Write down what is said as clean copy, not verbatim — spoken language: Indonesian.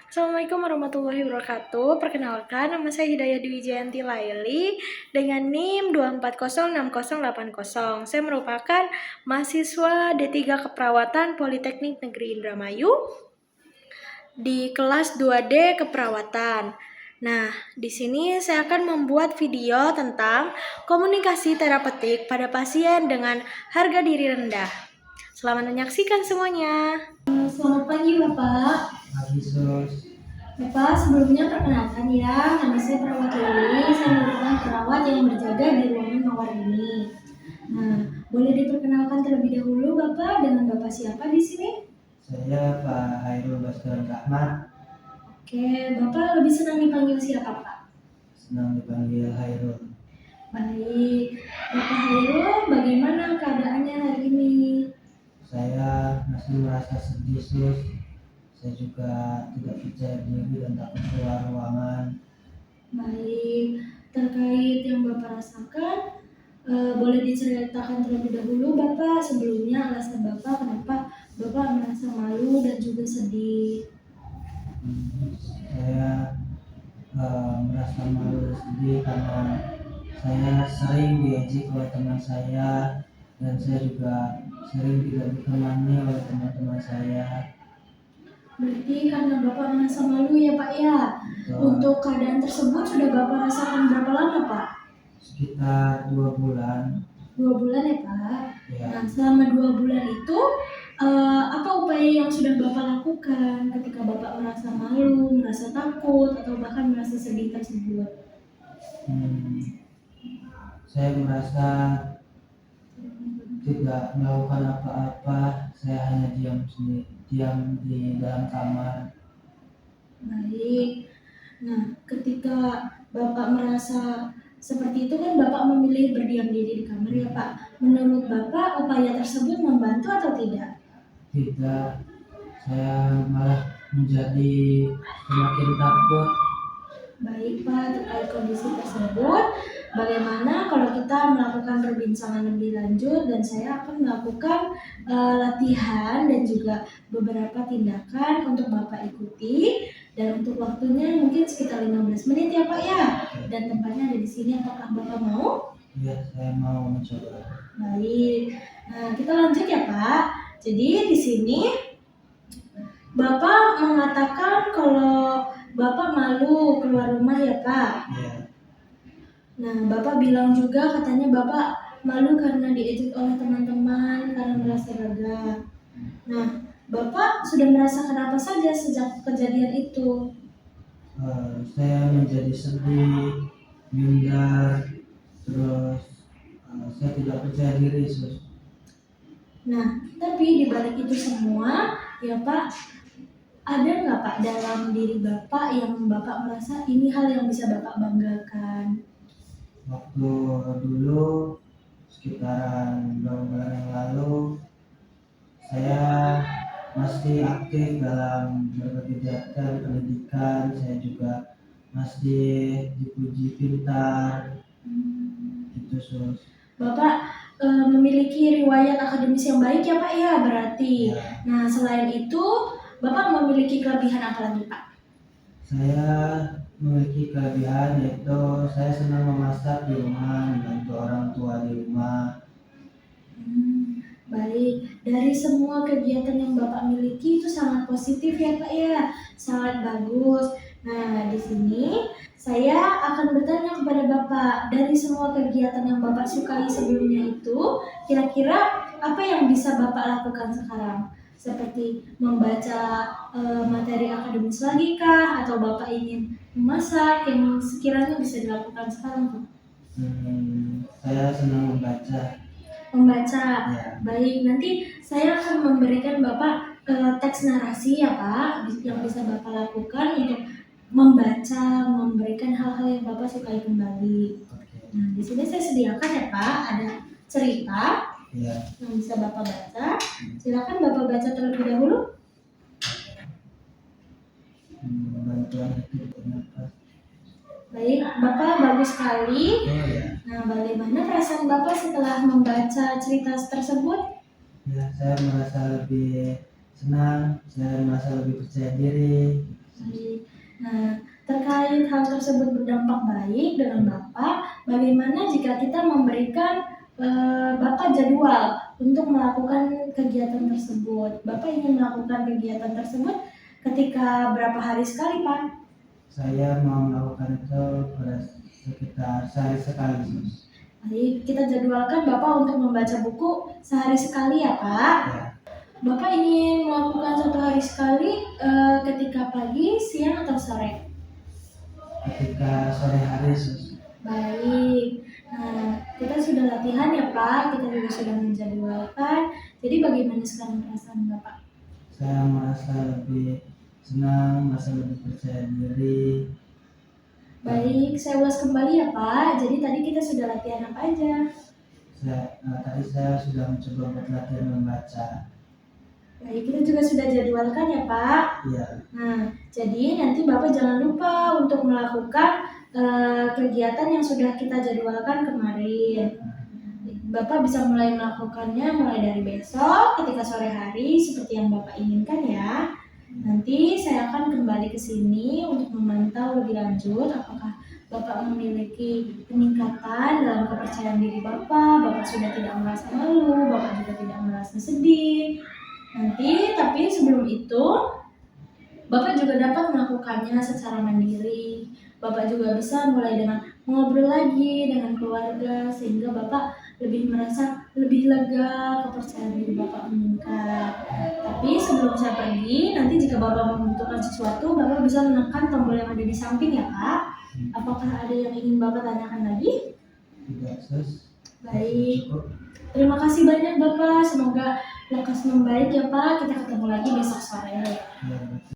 Assalamualaikum warahmatullahi wabarakatuh. Perkenalkan, nama saya Hidayah Dwi Jayanti Laili dengan NIM 2406080. Saya merupakan mahasiswa D3 Keperawatan Politeknik Negeri Indramayu di kelas 2D Keperawatan. Nah, di sini saya akan membuat video tentang komunikasi terapeutik pada pasien dengan harga diri rendah. Selamat menyaksikan semuanya. Selamat pagi, Bapak. Pagi, Sus. Bapak, sebelumnya perkenalkan ya, nama saya Perawat Lili. Saya merupakan perawat yang berjaga di ruangan mawar ini. Nah, boleh diperkenalkan terlebih dahulu Bapak, dengan Bapak siapa di sini? Saya Pak Hairul Basdar Rahmat. Oke, Bapak lebih senang dipanggil siapa, Pak? Senang dipanggil Hairul. Baik, Bapak Hairul, bagaimana keadaannya hari ini? Saya masih merasa sedih, Sus. Saya juga tidak percaya diri dan takut keluar ruangan. Baik, terkait yang Bapak rasakan, boleh diceritakan terlebih dahulu Bapak sebelumnya alasan Bapak kenapa Bapak merasa malu dan juga sedih. Saya merasa malu dan sedih karena saya sering diejek oleh teman saya dan saya juga sering tidak ditemani oleh teman-teman saya. Berarti karena Bapak merasa malu ya Pak ya. Untuk keadaan tersebut sudah Bapak rasakan berapa lama Pak? Sekitar 2 bulan. 2 bulan ya Pak. Ya. Nah, selama 2 bulan itu apa upaya yang sudah Bapak lakukan ketika Bapak merasa malu, merasa takut, atau bahkan merasa sedih tersebut? Saya merasa tidak melakukan apa-apa, saya hanya diam di dalam kamar. Baik. Nah, ketika Bapak merasa seperti itu kan Bapak memilih berdiam diri di kamar ya Pak. Menurut Bapak upaya tersebut membantu atau tidak? Tidak, saya malah menjadi semakin takut. Baik Pak, terkait kondisi tersebut, bagaimana kalau kita melakukan perbincangan lebih lanjut dan saya akan melakukan latihan dan juga beberapa tindakan untuk Bapak ikuti, dan untuk waktunya mungkin sekitar 15 menit ya Pak ya. Dan tempatnya ada di sini, apakah Bapak mau? Ya, saya mau mencoba. Baik. Nah, kita lanjut ya Pak. Jadi di sini Bapak mengatakan kalau Bapak malu keluar rumah ya Pak. Ya. Nah, Bapak bilang juga katanya Bapak malu karena diejek oleh teman-teman karena merasa gagal. Nah, Bapak sudah merasakan apa saja sejak kejadian itu? Saya menjadi sedih, minder, terus saya tidak percaya diri, Sus. Nah, tapi di balik itu semua, ya Pak, ada nggak Pak dalam diri Bapak yang Bapak merasa ini hal yang bisa Bapak banggakan? Waktu dulu sekitaran beberapa bulan yang lalu, saya masih aktif dalam berbagai kegiatan pendidikan. Saya juga masih dipuji pintar, gitu, Sus. Bapak memiliki riwayat akademis yang baik ya Pak ya berarti. Ya. Nah, selain itu Bapak memiliki kelebihan apa lagi Pak? Saya memiliki kelebihan yaitu saya senang memasak di rumah, membantu orang tua di rumah. Baik, dari semua kegiatan yang Bapak miliki itu sangat positif ya Pak ya, sangat bagus. Nah, di sini saya akan bertanya kepada Bapak, dari semua kegiatan yang Bapak sukai sebelumnya itu, kira-kira apa yang bisa Bapak lakukan sekarang? Seperti membaca materi akademis lagi kah? Atau Bapak ingin memasak yang sekiranya bisa dilakukan sekarang Pak? Saya senang membaca. Membaca. Ya. Baik, nanti saya akan memberikan Bapak teks narasi ya Pak, yang bisa Bapak lakukan untuk membaca, memberikan hal-hal yang Bapak sukai kembali. Nah, di sini saya sediakan ya Pak, ada cerita yang bisa Bapak baca. Silakan Bapak baca terlebih dahulu. Bantuan itu kenapa? Baik, Bapak bagus sekali. Oh ya. Nah, bagaimana perasaan Bapak setelah membaca cerita tersebut? Ya, saya merasa lebih senang, saya merasa lebih percaya diri, Baik. Nah, terkait hal tersebut berdampak baik dengan Bapak, bagaimana jika kita memberikan Bapak jadwal untuk melakukan kegiatan tersebut? Bapak ingin melakukan kegiatan tersebut ketika berapa hari sekali, Pak? Saya mau melakukan itu pada sekitar sehari sekali, Sus. Baik, kita jadwalkan Bapak untuk membaca buku sehari sekali ya, Pak. Ya, Bapak ingin melakukan 1 hari sekali ketika pagi, siang, atau sore? ketika sore hari, Sus. Baik. Nah, kita sudah latihan ya, Pak. Kita juga sudah menjadwalkan. Jadi bagaimana sekarang perasaan Bapak? Saya merasa lebih senang, merasa lebih percaya diri. Baik, saya ulas kembali ya, Pak. Jadi tadi kita sudah latihan apa aja? Tadi saya sudah mencoba untuk latihan membaca. Baik, kita juga sudah jadwalkan ya, Pak. Iya, Nah, jadi nanti Bapak jangan lupa untuk melakukan kegiatan yang sudah kita jadwalkan kemarin. Bapak bisa mulai melakukannya mulai dari besok ketika sore hari seperti yang Bapak inginkan ya. Nanti saya akan kembali ke sini untuk memantau lebih lanjut apakah Bapak memiliki peningkatan dalam kepercayaan diri Bapak sudah tidak merasa malu, Bapak juga tidak merasa sedih. Nanti, tapi sebelum itu, Bapak juga dapat melakukannya secara mandiri. Bapak juga bisa mulai dengan ngobrol lagi dengan keluarga sehingga Bapak lebih merasa lebih lega, kepercayaan diri Bapak meningkat. Tapi sebelum saya pergi, nanti jika Bapak membutuhkan sesuatu, Bapak bisa menekan tombol yang ada di samping ya, Pak. Apakah ada yang ingin Bapak tanyakan lagi? tidak, Sus. Baik. Cukup. Terima kasih banyak Bapak. Semoga lekas membaik ya Pak. Kita ketemu lagi besok